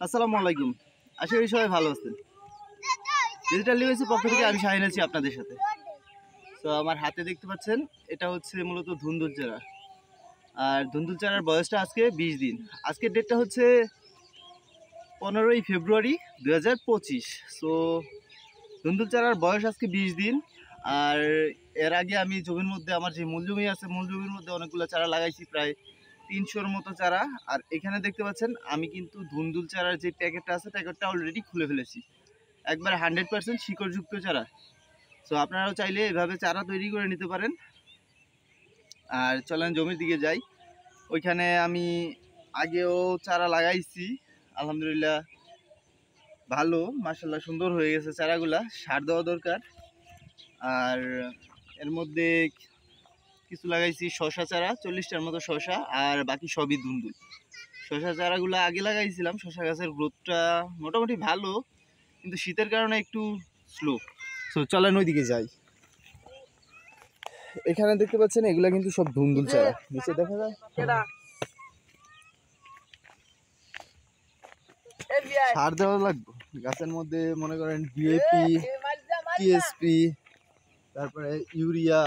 আসসালামু আলাইকুম। আশা করি সবাই ভালো আছেন। ডিজিটাল নিউজের পক্ষ থেকে আমি শাহিন আছি আপনাদের সাথে। তো আমার হাতে দেখতে পাচ্ছেন এটা হচ্ছে মূলত ধুন্দুল চারা। আর ধুন্দুল চারার বয়সটা আজকে 20 দিন। আজকের ডেটটা হচ্ছে 15ই ফেব্রুয়ারি 2025। সো ধুন্দুল চারার বয়স আজকে 20 দিন। আর এর আগে আমি জমির মধ্যে আমার যে মূল জমি আছে, মূল জমির মধ্যে অনেকগুলো চারা লাগাইছি, প্রায় 300-র মতো চারা। আর এখানে দেখতে পাচ্ছেন আমি কিন্তু ধুন্দুল চারার যে প্যাকেটটা আছে, প্যাকেটটা অলরেডি খুলে ফেলেছি। একবার 100% শিকড়যুক্ত চারা। সো আপনারাও চাইলে এভাবে চারা তৈরি করে নিতে পারেন। আর চলেন জমির দিকে যাই। ওইখানে আমি আগেও চারা লাগাইছি, আলহামদুলিল্লাহ ভালো, মাশাআল্লাহ সুন্দর হয়ে গেছে চারাগুলা। সার দেওয়া দরকার। আর এর মধ্যে কিছু লাগাইছি শশা চারা, 40টার মতো শশা, আর বাকি সবই ধুন্দুল। শশা চারাগুলো আগে লাগাইছিলাম। শশা গাছের গ্রোথটা মোটামুটি ভালো, কিন্তু শীতের কারণে একটু স্লো। সো চলেন ওইদিকে যাই। এখানে দেখতে পাচ্ছেন এগুলা কিন্তু সব ধুন্দুল চারা, নিচে দেখা যায়। সার দেওয়া লাগবে গাছের মধ্যে, মনে করেন ডিএপি, টিএসপি, তারপরে ইউরিয়া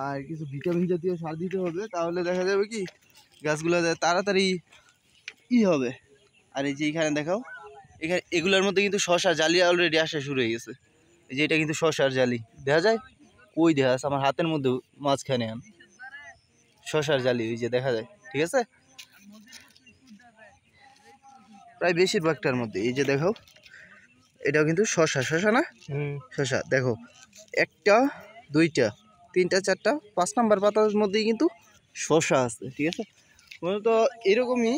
আর কিছু ভিটামিন জাতীয় সার দিতে হবে। তাহলে দেখা যাবে কি গাছগুলো তাড়াতাড়ি হবে। আর এই যে এখানে দেখাও, এখানে এগুলোর মধ্যে কিন্তু শশার জালি অলরেডি আসা শুরু হয়ে গেছে। এই যে এটা কিন্তু শশার জালি, দেখা যায় কই দেখা আছে আমার হাতের মধ্যে মাঝখানে শশার জালি, ওই যে দেখা যায়। ঠিক আছে, প্রায় বেশিরভাগটার মধ্যে। এই যে দেখো, এটাও কিন্তু শশা, শশা না শশা। দেখো, একটা, দুইটা, তিনটা, চারটা, 5 নাম্বার পাতার মধ্যেই কিন্তু শশা আছে। ঠিক আছে, মূলত এরকমই।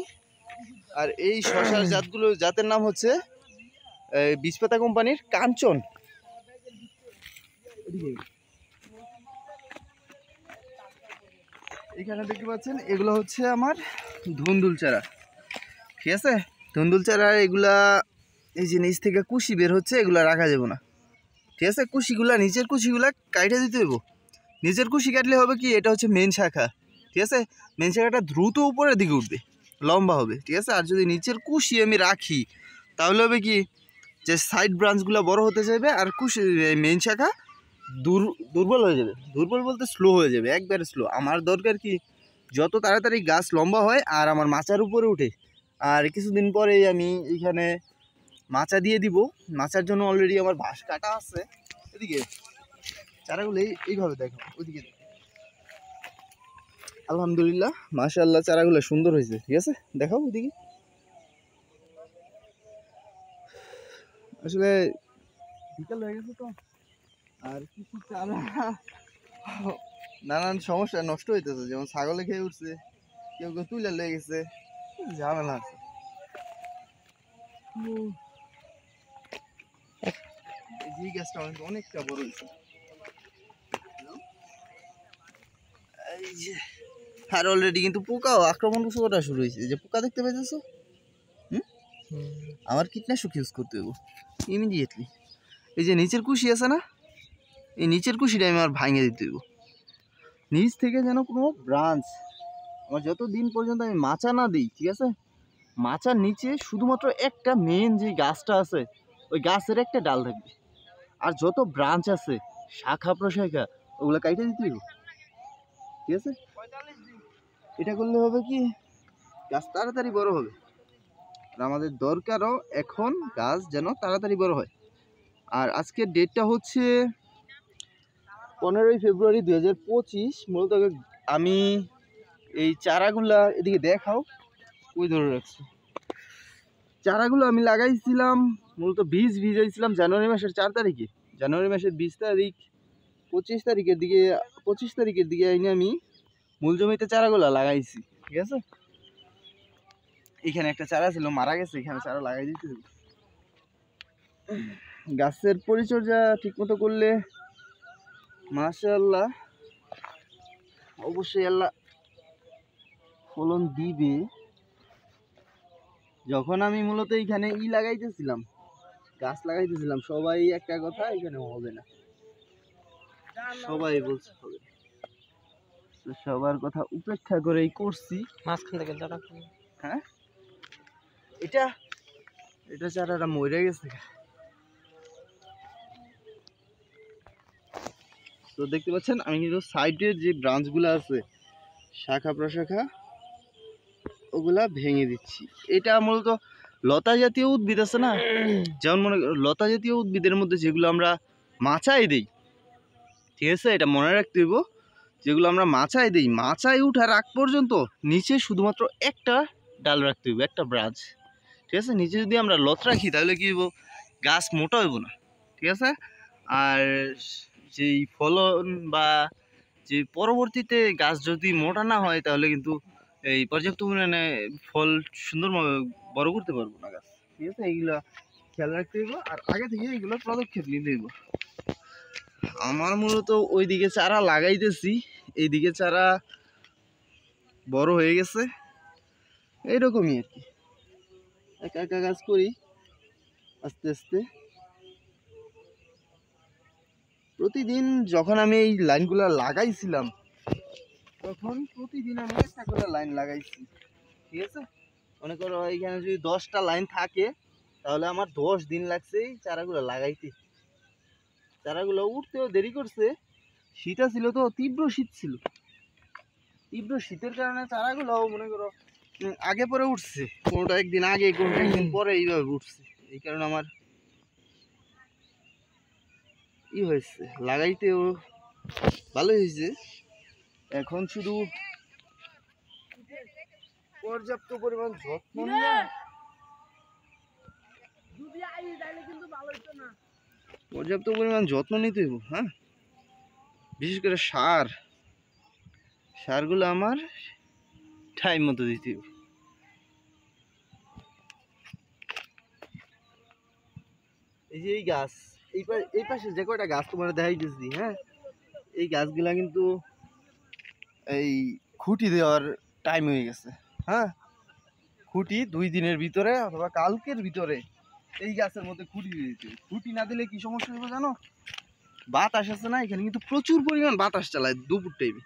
আর এই শশার জাতগুলো, জাতের নাম হচ্ছে বীজপাতা কোম্পানির কাঞ্চন। এখানে দেখতে পাচ্ছেন এগুলো হচ্ছে আমার ধুন্দুল চারা। ঠিক আছে, ধুন্দুল চারা এগুলা এই যে নিচ থেকে কুশি বের হচ্ছে, এগুলা রাখা যাবে না। ঠিক আছে, কুশিগুলা, নিচের কুশিগুলা কাইটে দিতে দেবো। নিচের কুশি কাটলে হবে কি, এটা হচ্ছে মেন শাখা। ঠিক আছে, মেন শাখাটা দ্রুত উপরের দিকে উঠবে, লম্বা হবে। ঠিক আছে, আর যদি নিচের কুশি আমি রাখি তাহলে হবে কি, যে সাইড ব্রাঞ্চগুলো বড় হতে যাবে আর কুশি মেন শাখা দুর্বল হয়ে যাবে। দুর্বল বলতে স্লো হয়ে যাবে, একবারে স্লো। আমার দরকার কি, যত তাড়াতাড়ি গাছ লম্বা হয় আর আমার মাচার উপরে উঠে। আর কিছুদিন পরেই আমি এখানে মাচা দিয়ে দিব। মাচার জন্য অলরেডি আমার বাঁশ কাটা আছে। এদিকে চারাগুলো এইভাবে দেখো, ওইদিকে আলহামদুলিল্লাহ মাশাআল্লাহ চারাগুলো সুন্দর হয়েছে। ঠিক আছে, দেখাও ওইদিকে। আসলে বিকাল হয়ে গেছে তো, আর কিছু চারা নানান সমস্যা নষ্ট হইতেছে, যেমন ছাগলে খেয়ে উঠছে, কেউ কেউ তুলে লেগে গেছে, ঝামেলা আছে। এই গাছটা অনেকটা বড় হয়েছে। এই যে, আর অলরেডি কিন্তু পোকাও আক্রমণ করা শুরু হয়েছে। যে পোকা দেখতে পাইতেছো, আমার কীটনাশক ইউজ করতে হবে ইমিডিয়েটলি। এই যে নিচের কুশি আছে না, এই নিচের কুশিটা আমি আমার ভাঙে দিতে হইব। নিচ থেকে যেন কোনো ব্রাঞ্চ, আমার যত দিন পর্যন্ত আমি মাচা না দিই, ঠিক আছে, মাচার নিচে শুধুমাত্র একটা মেন যে গাছটা আছে, ওই গাছের একটা ডাল থাকবে। আর যত ব্রাঞ্চ আছে, শাখা প্রশাখা, ওগুলো কাইটে দিতে হইব। ঠিক আছে, এটা করলে হবে কি, গাছ তাড়াতাড়ি বড় হবে। আর আমাদের দরকারও এখন গাছ যেন তাড়াতাড়ি বড় হয়। আর আজকের ডেটটা হচ্ছে 15ই ফেব্রুয়ারি 2025। মূলত আমি এই চারাগুলা এদিকে দেখাও, ওই ধরে রাখছি। চারাগুলো আমি লাগাইছিলাম, মূলত বীজ ভিজাইছিলাম জানুয়ারি মাসের 4 তারিখে। জানুয়ারি মাসের 20 তারিখ, 25 তারিখের দিকে এনে আমি মূল জমিতে চারাগুলা লাগাইছি। ঠিক আছে, এখানে একটা চারা ছিল মারা গেছে, এখানে চারা লাগাই দিতে হবে। গাছের পরিচর্যা ঠিকমতো করলে মাশাআল্লাহ অবশ্যই আল্লাহ ফলন দিবে। যখন আমি মূলত এইখানে লাগাইতেছিলাম, গাছ লাগাইতেছিলাম, সবাই একটা কথা, এখানে হবে না, সবাই বলছে হবে। সবার কথা উপেক্ষা করেই করছি। মাঝখান থেকে দাঁড়া। হ্যাঁ, এটা এটা চারাটা মরে গেছে। তো দেখতে পাচ্ছেন আমি কিন্তু সাইডের যে ব্রাঞ্চগুলো আছে শাখা প্রশাখা ওগুলা ভেঙে দিচ্ছি। এটা মূলত লতা জাতীয় উদ্ভিদ আছে না, যেমন মনে লতা জাতীয় উদ্ভিদের মধ্যে যেগুলো আমরা মাচায় দিই, ঠিক আছে, এটা মনে রাখতে হইব, যেগুলো আমরা মাচায় দিই মাচায় উঠার আগ পর্যন্ত নিচে শুধুমাত্র একটা ডাল রাখতে হইব, একটা ব্রাঞ্চ, ঠিক আছে। নিচে যদি আমরা লত রাখি তাহলে কি হইব, গাছ মোটা হইব না, ঠিক আছে। আর যেই ফলন বা যে পরবর্তীতে গাছ যদি মোটা না হয় তাহলে কিন্তু এই পর্যাপ্ত পরিমাণে ফল সুন্দর বড় করতে পারবো না গাছ, ঠিক আছে। এইগুলা খেয়াল রাখতে হইব আর আগে থেকে এইগুলো পদক্ষেপ নিতে হইব। আমার মূলত ওইদিকে চারা লাগাইতেছি, এইদিকে চারা বড় হয়ে গেছে, এইরকমই আর কি, একা একা কাজ করি আস্তে আস্তে। প্রতিদিন যখন আমি এই লাইনগুলো লাগাইছিলাম তখন প্রতিদিন আমি একটা করে লাইন লাগাইছি, ঠিক আছে। মনে করো এইখানে যদি 10টা লাইন থাকে তাহলে আমার 10 দিন লাগছে এই চারাগুলো লাগাইতে। চারাগুলো উঠতেও দেরি করছে, শীত ছিল তো, তীব্র শীত ছিল, তীব্র শীতের কারণে চারাগুলো মনে করো আগে পরে উঠছে, কোনোটা একদিন আগে কোনোটা একদিন পরে এইভাবে উঠছে। এই কারণে আমার ই হয়েছে, লাগাইতেও ভালোই হয়েছে। এখন শুধু পর্যাপ্ত পরিমাণ যত্ন নিয়ে পর্যাপ্ত পরিমাণ যত্ন নিতে হইব, হ্যাঁ। বিশেষ করে সারগুলো আমার টাইম মতো দিতে হইব। এই যে এই গাছ, এই পাশে যে কয়টা গাছ তোমার দেখাইতেছি, হ্যাঁ, এই গাছগুলা কিন্তু এই খুঁটি দেওয়ার টাইম হয়ে গেছে, হ্যাঁ। খুঁটি 2 দিনের ভিতরে অথবা কালকের ভিতরে এই গাছের মধ্যে খুঁটি দিয়ে দিতে হবে। খুঁটি না দিলে কি সমস্যা হবে জানো, বাতাস আছে না, এখানে কিন্তু প্রচুর পরিমাণ বাতাস চালায় দুপুর টাইমে।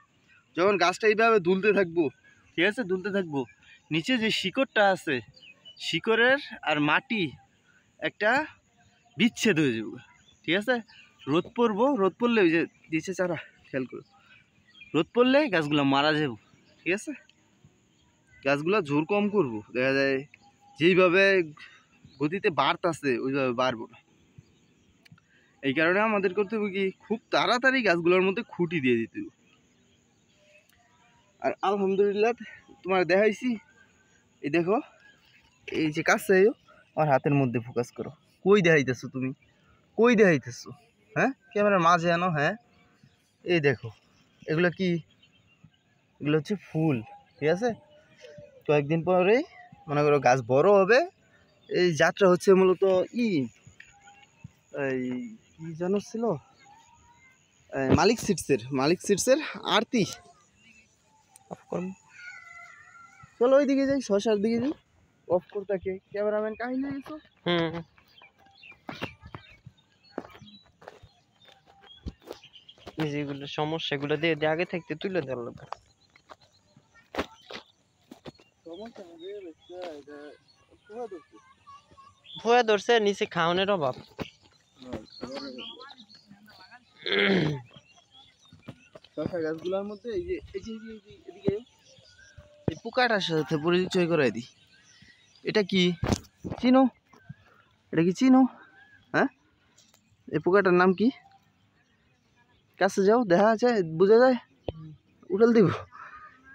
যখন গাছটা এইভাবে দুলতে থাকবো, ঠিক আছে, দুলতে থাকবো, নিচে যে শিকড়টা আছে শিকড়ের আর মাটি একটা বিচ্ছেদ হয়ে যাবে, ঠিক আছে। রোদ পড়বো, রোদ পড়লে ওই যে দিচ্ছে চারা, খেয়াল করো, রোদ পড়লে গাছগুলো মারা যাবো, ঠিক আছে। গাছগুলো জোর কম করব, দেখা যায় যেইভাবে গতিতে বাড়তেছে ওইভাবে বাড়বো না। এই কারণে আমাদের করতে হবে কি, খুব তাড়াতাড়ি গাছগুলোর মধ্যে খুঁটি দিয়ে দিতে হবে। আর আলহামদুলিল্লাহ তোমার দেখাইছি, এই দেখো, এই যে কাছে আমার হাতের মধ্যে ফোকাস করো, কই দেখাইতেছো তুমি, কই দেখাইতেছো, হ্যাঁ, ক্যামেরার মাঝে আনো, হ্যাঁ, এই দেখো, এগুলো কি, এগুলো হচ্ছে ফুল, ঠিক আছে। কয়েকদিন পরে মনে করো গাছ বড় হবে। এই যাত্রা হচ্ছে মূলত এই কি যেন ছিল, মালিক সিটসের আরতি। চলো ওইদিকে যাই, শশার দিকে যাই, অফ করতে ক্যামেরাম্যান কাহিনী গেছো। যেগুলো সমস্যা এগুলো দিয়ে আগে থাকতে তুলে দেওয়া লাগবে। ভুয়া ধরছে, নিচে খাওয়ানোর অভাব। শশা গাছগুলোর মধ্যে এই যে এদিকে এই পোকাটার সাথে পরিচয় করাই দিই। এটা কি চিনো, এটা কি চিনো, হ্যাঁ, এই পোকাটার নাম কি, কাছে যাও, দেখা যায়, বোঝা যায়, উঠাল দিব।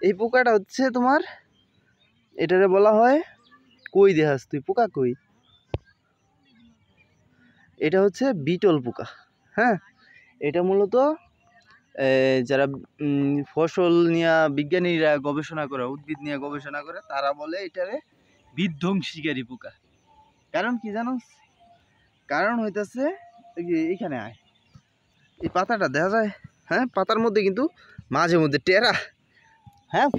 এই পোকাটা হচ্ছে তোমার, এটারে বলা হয়, কই দেখাস তুই, পোকা কই, এটা হচ্ছে বিটল পোকা, হ্যাঁ। এটা মূলত যারা ফসল নিয়ে বিজ্ঞানীরা গবেষণা করে, উদ্ভিদ নিয়ে গবেষণা করে, তারা বলে এটারে বিধ্বংসীকারী পোকা। কারণ কি জানো, কারণ হইতেছে এইখানে আয়, এই পাতাটা দেখা যায়, হ্যাঁ, পাতার মধ্যে কিন্তু মাঝে মধ্যে টেরা, হ্যাঁ,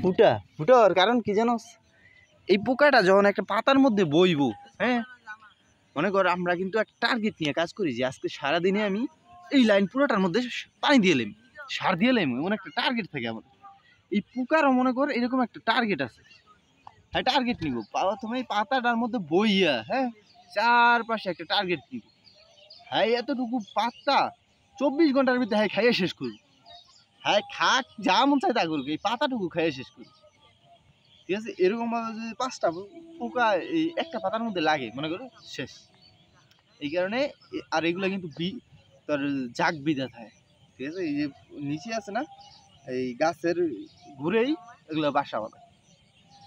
ফুটার কারণ কি জানো, এই পোকাটা যখন একটা পাতার মধ্যে বইব, হ্যাঁ, মনে কর আমরা কিন্তু একটা টার্গেট নিয়ে কাজ করি যে আজকে সারাদিনে আমি এই লাইন পুরোটার মধ্যে পানি দিয়ে এলাম, সার দিয়ে এলাম, এমন একটা টার্গেট থাকে আমাদের। এই পোকারও মনে কর এরকম একটা টার্গেট আছে, হ্যাঁ টার্গেট নিব, প্রথমে এই পাতাটার মধ্যে বইয়া, হ্যাঁ চারপাশে একটা টার্গেট নিব। হ্যাঁ এতটুকু পাতা 24 ঘন্টার ভিতরে হ্যাঁ খাইয়ে শেষ করবো। হ্যাঁ খাক যা মন চাই তা করবো, এই পাতাটুকু খাইয়ে শেষ করবো। ঠিক আছে, এরকম ভাবে যদি 5টা পোকা এই একটা পাতার মধ্যে লাগে মনে করো শেষ। এই কারণে আর এগুলো কিন্তু তোর জাগ বিধা থাকে। ঠিক আছে, এই যে নিচে আছে না এই গাছের ঘুরেই এগুলো বাসা বাঁধে।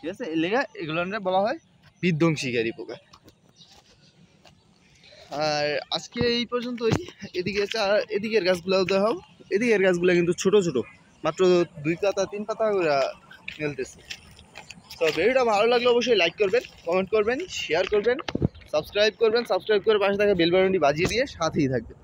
ঠিক আছে, এই লেগে এগুলো বলা হয় বিধ্বংসীকারী পোকা। আর আজকে এই পর্যন্তই। এদিকের গাছগুলো দেখাও। এদিকের গাছগুলো কিন্তু ছোট ছোট, মাত্র 2 পাতা 3 পাতা করে মেলতেছে। তো ভিডিওটা ভালো লাগলে অবশ্যই লাইক করবেন, কমেন্ট করবেন, শেয়ার করবেন, সাবস্ক্রাইব করবেন। সাবস্ক্রাইব করে পাশে থাকা বেল বাটনটি বাজিয়ে দিয়ে সাথেই থাকবেন।